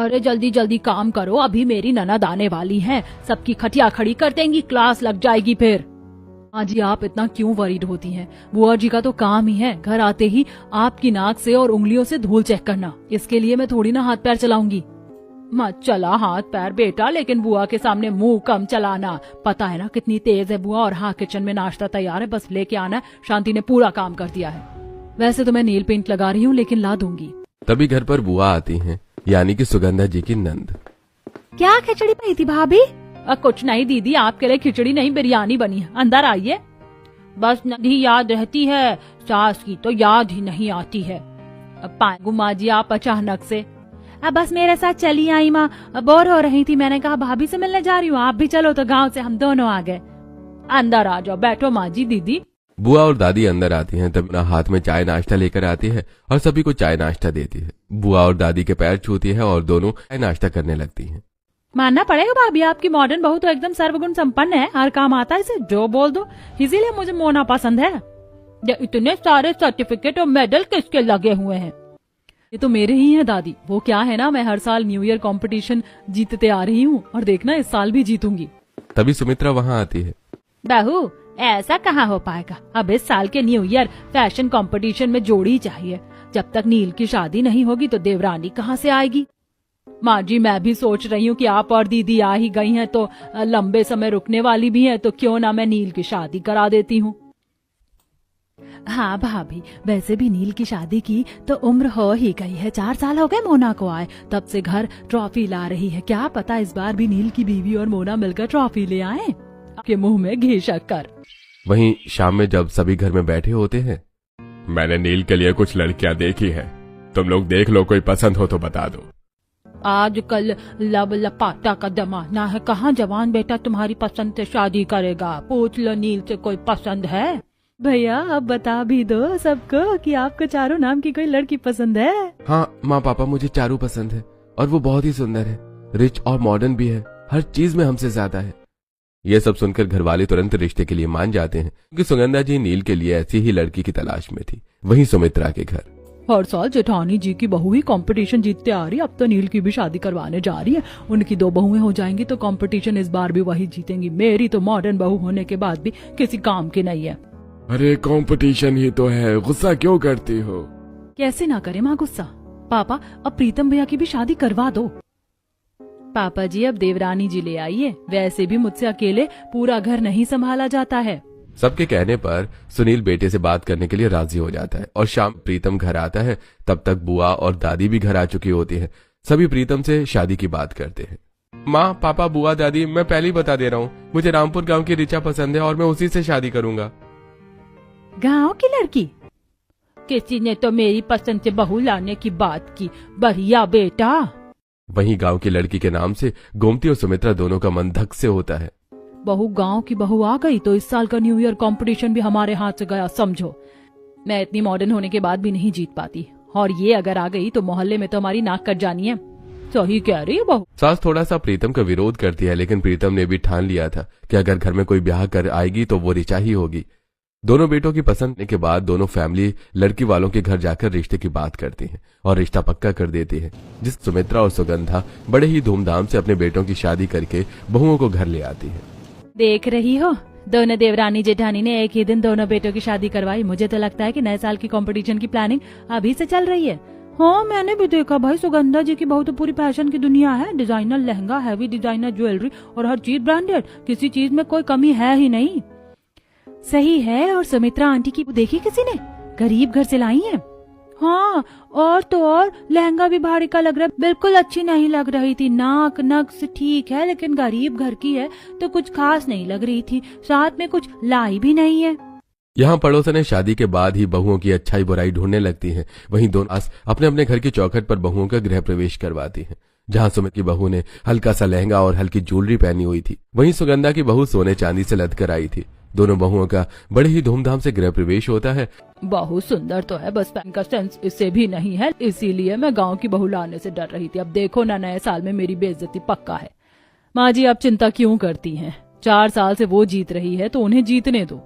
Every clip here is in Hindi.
अरे जल्दी जल्दी काम करो, अभी मेरी ननद आने वाली है, सबकी खटिया खड़ी कर देंगी, क्लास लग जाएगी फिर। हाँ जी, आप इतना क्यों वरीड होती हैं? बुआ जी का तो काम ही है घर आते ही आपकी नाक से और उंगलियों से धूल चेक करना। इसके लिए मैं थोड़ी ना हाथ पैर चलाऊंगी। मत चला हाथ पैर बेटा, लेकिन बुआ के सामने मुंह कम चलाना। पता है ना कितनी तेज है बुआ। और हाँ, किचन में नाश्ता तैयार है, बस लेके आना। शांति ने पूरा काम कर दिया है। वैसे तो मैं नील पेंट लगा रही हूँ, लेकिन ला दूंगी। तभी घर पर बुआ आती हैं, यानी कि सुगंधा जी की नंद। क्या खिचड़ी पाई थी भाभी? कुछ नहीं दीदी, आपके लिए खिचड़ी नहीं बिरयानी बनी है, अंदर आइए। बस नदी याद रहती है, सास की तो याद ही नहीं आती है। अब पाएंगू माँ जी आप अचानक से? अब बस मेरे साथ चली आई माँ, बोर हो रही थी, मैंने कहा भाभी से मिलने जा रही हूँ, आप भी चलो, तो गांव से हम दोनों आ गए। अंदर आ जाओ, बैठो माँ जी। दीदी बुआ और दादी अंदर आती हैं, तब अपना हाथ में चाय नाश्ता लेकर आती है और सभी को चाय नाश्ता देती है। बुआ और दादी के पैर छूती है और दोनों चाय नाश्ता करने लगती हैं। मानना पड़ेगा भाभी, आपकी मॉडर्न बहू तो एकदम सर्वगुण संपन्न है, हर काम आता है इसे, जो बोल दो। इसीलिए मुझे मोना पसंद है। ये इतने सारे सर्टिफिकेट और मेडल किसके लगे हुए हैं? ये तो मेरे ही हैं दादी। वो क्या है ना, मैं हर साल न्यू ईयर कंपटीशन जीतते आ रही हूँ और देखना इस साल भी जीतूंगी। तभी सुमित्रा वहाँ आती है। बहू ऐसा कहाँ हो पाएगा, अब इस साल के न्यू ईयर फैशन कंपटीशन में जोड़ी चाहिए। जब तक नील की शादी नहीं होगी तो देवरानी कहाँ से आएगी? माँ जी मैं भी सोच रही हूँ कि आप और दीदी आ ही गई हैं तो लंबे समय रुकने वाली भी हैं, तो क्यों ना मैं नील की शादी करा देती हूँ। हाँ भाभी, वैसे भी नील की शादी की तो उम्र हो ही गई है, 4 साल हो गए मोना को आए, तब से घर ट्रॉफी ला रही है। क्या पता इस बार भी नील की बीवी और मोना मिलकर ट्रॉफी ले आए। आपके मुंह में घी शक्कर। वहीं शाम में जब सभी घर में बैठे होते हैं, मैंने नील के लिए कुछ लड़कियां देखी है, तुम लोग देख लो, कोई पसंद हो तो बता दो। आजकल लब लपाटा का जमाना है, कहाँ जवान बेटा तुम्हारी पसंद से शादी करेगा? पूछ लो नील से कोई पसंद है। भैया अब बता भी दो सबको कि आपको चारों नाम की कोई लड़की पसंद है। हाँ माँ पापा, मुझे चारू पसंद है और वो बहुत ही सुंदर है, रिच और मॉडर्न भी है, हर चीज में हमसे ज्यादा है। ये सब सुनकर घरवाले तुरंत रिश्ते के लिए मान जाते हैं, क्योंकि सुगंधा जी नील के लिए ऐसी ही लड़की की तलाश में थी। वहीं सुमित्रा के घर हर साल जेठानी जी की बहू ही कंपटीशन जीतते आ रही है, अब तो नील की भी शादी करवाने जा रही है। उनकी 2 बहुएं हो जाएंगी तो कंपटीशन इस बार भी वही जीतेंगी। मेरी तो मॉडर्न बहू होने के बाद भी किसी काम की नहीं है। अरे कंपटीशन ही तो है, गुस्सा क्यों करती हो? कैसे ना करे माँ गुस्सा। पापा अब प्रीतम भैया की भी शादी करवा दो। पापा जी अब देवरानी जी ले आइए, वैसे भी मुझसे अकेले पूरा घर नहीं संभाला जाता है। सबके कहने पर सुनील बेटे से बात करने के लिए राजी हो जाता है और शाम प्रीतम घर आता है। तब तक बुआ और दादी भी घर आ चुकी होती है। सभी प्रीतम से शादी की बात करते हैं। माँ पापा बुआ दादी, मैं पहले ही बता दे रहा हूँ, मुझे रामपुर गांव की रिचा पसंद है और मैं उसी से शादी करूंगा। गांव की लड़की? किसी ने तो मेरी पसंद से बहू लाने की बात की, बढ़िया बेटा। वहीं गांव की लड़की के नाम से गोमती और सुमित्रा दोनों का मन धक से होता है। बहू गांव की बहू आ गई तो इस साल का न्यू ईयर कंपटीशन भी हमारे हाथ से गया समझो। मैं इतनी मॉडर्न होने के बाद भी नहीं जीत पाती, और ये अगर आ गई तो मोहल्ले में तो हमारी नाक कट जानी है। सही कह रही है बहू। सास थोड़ा सा प्रीतम का विरोध करती है, लेकिन प्रीतम ने भी ठान लिया था कि अगर घर में कोई ब्याह कर आएगी तो वो रिचा ही होगी। दोनों बेटों की पसंद के बाद दोनों फैमिली लड़की वालों के घर जाकर रिश्ते की बात करती हैं और रिश्ता पक्का कर देती है, जिस सुमित्रा और सुगंधा बड़े ही धूमधाम से अपने बेटों की शादी करके बहुओं को घर ले आती है। देख रही हो, दोनों देवरानी जेठानी ने एक ही दिन दोनों बेटों की शादी करवाई। मुझे तो लगता है कि नए साल की कंपटीशन की प्लानिंग अभी से चल रही है। हाँ मैंने भी देखा भाई, सुगंधा जी की बहू तो पूरी फैशन की दुनिया है। Designer lehenga, heavy designer jewellery और हर चीज ब्रांडेड, किसी चीज में कोई कमी है ही नहीं। सही है। और सुमित्रा आंटी की देखी किसी ने? गरीब घर से लाई है। हाँ और तो और लहंगा भी भारी का लग रहा है, बिल्कुल अच्छी नहीं लग रही थी। नाक नक्श ठीक है, लेकिन गरीब घर की है तो कुछ खास नहीं लग रही थी। साथ में कुछ लाई भी नहीं है। यहाँ पड़ोसने शादी के बाद ही बहुओं की अच्छाई बुराई ढूंढने लगती हैं। वहीं दोनों अपने अपने घर की चौखट पर बहुओं का गृह प्रवेश करवाती हैं। जहाँ सुमित की बहू ने हल्का सा लहंगा और हल्की ज्वेलरी पहनी हुई थी, वहीं सुगंधा की बहू सोने चांदी से लद कर आई थी। दोनों बहुओं का बड़े ही धूमधाम से गृह प्रवेश होता है। बहू सुंदर तो है, बस फैन का सेंस इससे भी नहीं है, इसीलिए मैं गांव की बहू लाने से डर रही थी। अब देखो ना, नए साल में मेरी बेइज्जती पक्का है। माँ जी आप चिंता क्यों करती हैं? 4 साल से वो जीत रही है तो उन्हें जीतने दो,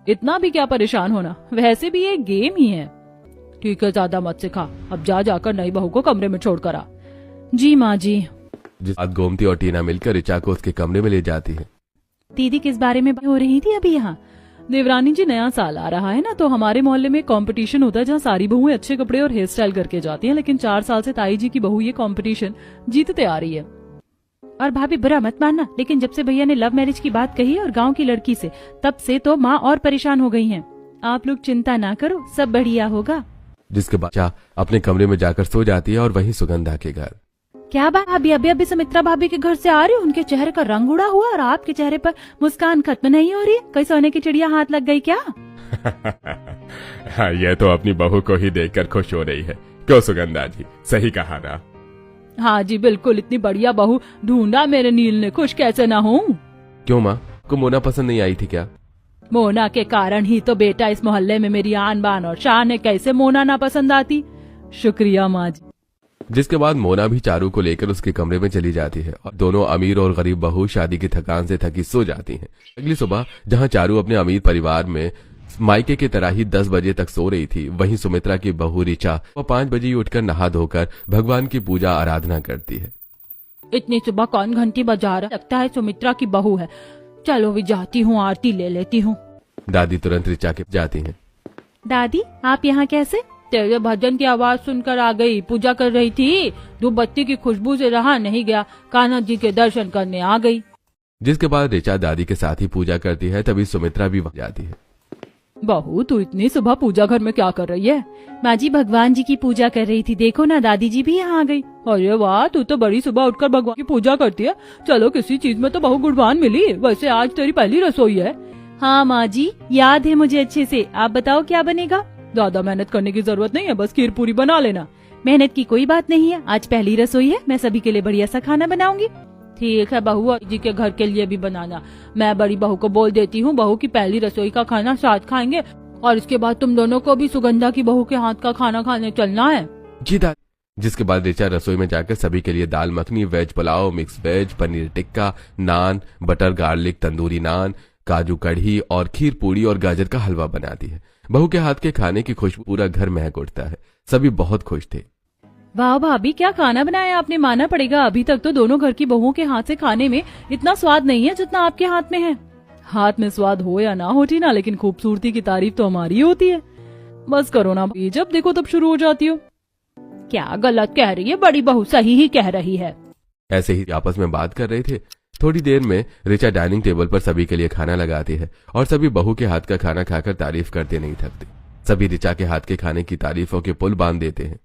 इतना भी क्या परेशान होना, वैसे भी ये गेम ही है। ठीक है ज्यादा मत सिखा, अब जाकर नई बहू को कमरे में छोड़ कर आ। जी माँ जी। जिस बाद गोमती और टीना मिलकर ऋचा को उसके कमरे में ले जाती है। दीदी किस बारे में हो रही थी अभी यहाँ? देवरानी जी, नया साल आ रहा है ना, तो हमारे मोहल्ले में कंपटीशन होता है जहाँ सारी बहुएं अच्छे कपड़े और हेयर स्टाइल करके जाती हैं, लेकिन 4 साल से ताई जी की बहू ये कंपटीशन जीतते आ रही है। और भाभी बुरा मत मानना, लेकिन जब से भैया ने लव मैरिज की बात कही और गांव की लड़की से, तब से तो माँ और परेशान हो गई हैं। आप लोग चिंता ना करो, सब बढ़िया होगा। जिसके बाद ऋचा अपने कमरे में जाकर सो जाती है और वहीं सुगंधा के घर। क्या बात, अभी अभी अभी सुमित्रा भाभी के घर से आ रही, उनके चेहरे का रंग उड़ा हुआ और आपके चेहरे पर मुस्कान खत्म नहीं हो रही है। कोई सोने की चिड़िया हाथ लग गई क्या? हाँ, ये तो अपनी बहू को ही देखकर खुश हो रही है। क्यों सुगंधा जी, सही कहा ना? हाँ जी बिल्कुल, इतनी बढ़िया बहू ढूंढा मेरे नील ने, खुश कैसे ना हूँ। क्यों माँ, को मोना पसंद नहीं आई थी क्या? मोना के कारण ही तो बेटा इस मोहल्ले में मेरी आन बान और शान है, कैसे मोना ना पसंद आती। शुक्रिया माँ जी। जिसके बाद मोना भी चारू को लेकर उसके कमरे में चली जाती है और दोनों अमीर और गरीब बहू शादी की थकान से थकी सो जाती हैं। अगली सुबह जहां चारू अपने अमीर परिवार में मायके की तरह ही 10 बजे तक सो रही थी, वहीं सुमित्रा की बहू ऋचा वो 5 बजे ही उठकर नहा धोकर भगवान की पूजा आराधना करती है। इतनी सुबह कौन घंटी बजा रहा? लगता है सुमित्रा की बहू है। चलो भी जाती हूँ, आरती ले लेती हूँ। दादी तुरंत ऋचा के जाती हैं। दादी आप यहाँ कैसे? तेरे भजन की आवाज सुनकर आ गई, पूजा कर रही थी, धूप बत्ती की खुशबू से रहा नहीं गया, कान्हा जी के दर्शन करने आ गई। जिसके बाद ऋचा दादी के साथ ही पूजा करती है, तभी सुमित्रा भी वहां जाती है। बहू तू इतनी सुबह पूजा घर में क्या कर रही है? माँ जी भगवान जी की पूजा कर रही थी, देखो ना दादी जी भी यहाँ आ गई। अरे वाह, तू तो बड़ी सुबह उठकर भगवान की पूजा करती है। चलो किसी चीज में तो बहू गुणवान मिली। वैसे आज तेरी पहली रसोई है? हाँ माँ जी, याद है मुझे अच्छे से। आप बताओ क्या बनेगा? ज्यादा मेहनत करने की जरूरत नहीं है, बस खीर पूरी बना लेना। मेहनत की कोई बात नहीं है, आज पहली रसोई है, मैं सभी के लिए बढ़िया सा खाना बनाऊंगी। ठीक है बहू, जी के घर के लिए भी बनाना। मैं बड़ी बहू को बोल देती हूँ, बहू की पहली रसोई का खाना साथ खाएंगे और इसके बाद तुम दोनों को भी सुगंधा की बहू के हाथ का खाना खाने चलना है। जी दादी। जिसके बाद ऋचा रसोई में जाकर सभी के लिए dal makhani, veg pulao, mix veg, paneer tikka, naan, butter garlic tandoori naan, kaju kadhi और खीर पूरी और गाजर का हलवा बनाती है। बहू के हाथ के खाने की खुशबू पूरा घर महक उठता है। सभी बहुत खुश थे। वाह भाभी, क्या खाना बनाया आपने, मानना पड़ेगा। अभी तक तो दोनों घर की बहुओं के हाथ से खाने में इतना स्वाद नहीं है जितना आपके हाथ में है। हाथ में स्वाद हो या ना हो टीना, लेकिन खूबसूरती की तारीफ तो हमारी ही होती है। बस करो ना, जब देखो तब शुरू हो जाती हो। क्या गलत कह रही है बड़ी बहू, सही ही कह रही है। ऐसे ही आपस में बात कर रहे थे। थोड़ी देर में ऋचा डाइनिंग टेबल पर सभी के लिए खाना लगाती है और सभी बहू के हाथ का खाना खाकर तारीफ करते नहीं थकते। सभी ऋचा के हाथ के खाने की तारीफों के पुल बांध देते हैं।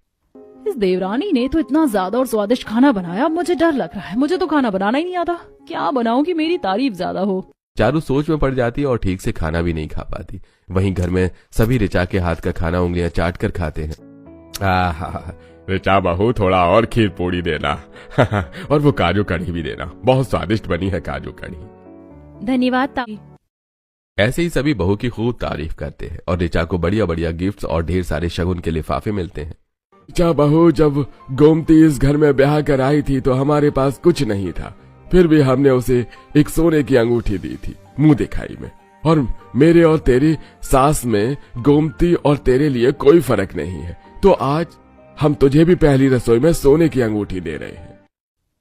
इस देवरानी ने तो इतना ज्यादा और स्वादिष्ट खाना बनाया, अब मुझे डर लग रहा है। मुझे तो खाना बनाना ही नहीं आता, क्या बनाऊं कि मेरी तारीफ ज्यादा हो। चारू सोच में पड़ जाती है और ठीक से खाना भी नहीं खा पाती। वहीं घर में सभी ऋचा के हाथ का खाना उंगलियां चाट कर खाते हैं। ऋचा बहू, थोड़ा और खीर पूरी देना और वो काजू कढ़ी भी देना, बहुत स्वादिष्ट बनी है काजू कढ़ी। धन्यवाद ताई। ऐसे ही सभी बहू की खूब तारीफ करते हैं और ऋचा को बढ़िया बढ़िया गिफ्ट्स और ढेर सारे शगुन के लिफाफे मिलते हैं। ऋचा बहू, जब गोमती इस घर में ब्याह कर आई थी तो हमारे पास कुछ नहीं था, फिर भी हमने उसे एक सोने की अंगूठी दी थी मुंह दिखाई में। और मेरे और तेरी सास में गोमती और तेरे लिए कोई फर्क नहीं है, तो आज हम तुझे भी पहली रसोई में सोने की अंगूठी दे रहे हैं।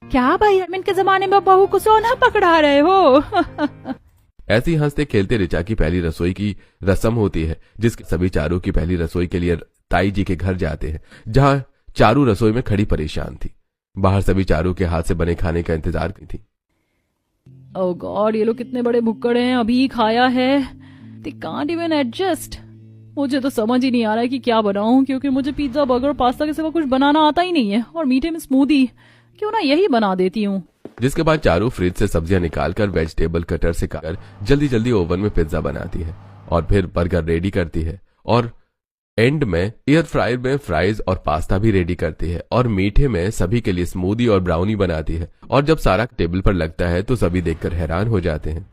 क्या भाई, अरविंद के जमाने में बहू को सोना पकड़ा रहे हो? ऐसे ही हंसते खेलते ऋचा की पहली रसोई की रस्म होती है, जिसके सभी चारू की पहली रसोई के लिए ताई जी के घर जाते हैं, जहां चारू रसोई में खड़ी परेशान थी। बाहर सभी चारू के हाथ से बने खाने का इंतजार की थी। ओह गॉड, ये लोग कितने बड़े भुक्कड़ हैं, अभी खाया है। They can't even adjust। मुझे तो समझ ही नहीं आ रहा है कि क्या बनाऊं, क्योंकि मुझे पिज्जा, बर्गर, पास्ता के सिवा कुछ बनाना आता ही नहीं है। और मीठे में स्मूदी, क्यों ना यही बना देती हूँ। जिसके बाद चारू फ्रिज से सब्जियां निकालकर वेजिटेबल कटर से काटकर जल्दी जल्दी ओवन में पिज्जा बनाती है और फिर बर्गर रेडी करती है और एंड में एयर फ्रायर में फ्राइज और पास्ता भी रेडी करती है और मीठे में सभी के लिए स्मूदी और ब्राउनी बनाती है। और जब सारा टेबल पर लगता है तो सभी देखकर हैरान हो जाते हैं।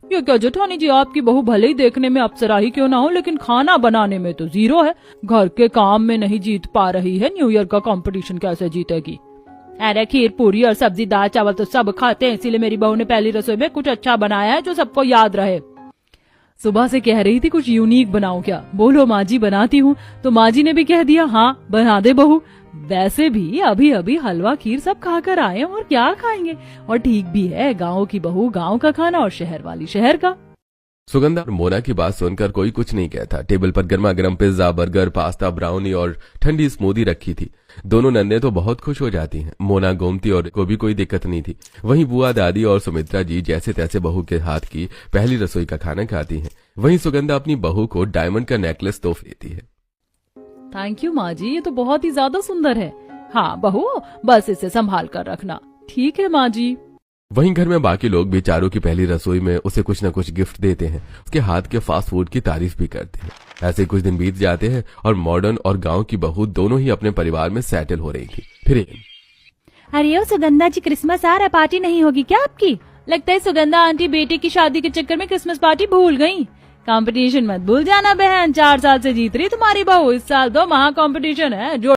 ये क्या जेठानी जी, आपकी बहू भले ही देखने में अप्सरा ही क्यों ना हो, लेकिन खाना बनाने में तो जीरो है। घर के काम में नहीं जीत पा रही है, न्यू ईयर का कंपटीशन कैसे जीतेगी? अरे खीर पूरी और सब्जी दाल चावल तो सब खाते हैं, इसीलिए मेरी बहू ने पहली रसोई में कुछ अच्छा बनाया है जो सबको याद रहे। सुबह से कह रही थी कुछ यूनिक बनाऊं क्या? बोलो माँ जी बनाती हूँ, तो माँ जी ने भी कह दिया हाँ बना दे बहू। वैसे भी अभी अभी हलवा खीर सब खाकर आए हैं और क्या खाएंगे। और ठीक भी है, गाँव की बहू गाँव का खाना और शहर वाली शहर का। सुगंधा और मोना की बात सुनकर कोई कुछ नहीं कहता। टेबल पर गर्मा गर्म पिज्जा, बर्गर, पास्ता, ब्राउनी और ठंडी स्मूदी रखी थी। दोनों नन्हे तो बहुत खुश हो जाती हैं। मोना, गोमती और को भी कोई दिक्कत नहीं थी। वहीं बुआ, दादी और सुमित्रा जी जैसे तैसे बहू के हाथ की पहली रसोई का खाना खाती हैं। वहीं सुगंधा अपनी बहू को डायमंड का नेकलेस तोहफ देती है। थैंक यू माँ जी, ये तो बहुत ही ज्यादा सुंदर है। हाँ बहू, बस इसे संभाल कर रखना। ठीक है माँ जी। वहीं घर में बाकी लोग भी चारों की पहली रसोई में उसे कुछ न कुछ गिफ्ट देते हैं। उसके हाथ के फास्ट फूड की तारीफ भी करते हैं। ऐसे कुछ दिन बीत जाते हैं और मॉडर्न और गांव की बहू दोनों ही अपने परिवार में सेटल हो रही थी। फिर अरे ओ सुगंधा जी, क्रिसमस आ रहा, पार्टी नहीं होगी क्या आपकी? लगता है सुगंधा आंटी बेटे की शादी के चक्कर में क्रिसमस पार्टी भूल गई। कंपटीशन मत भूल जाना बहन, 4 साल से जीत रही तुम्हारी बहू, इस साल तो महा कंपटीशन है। जो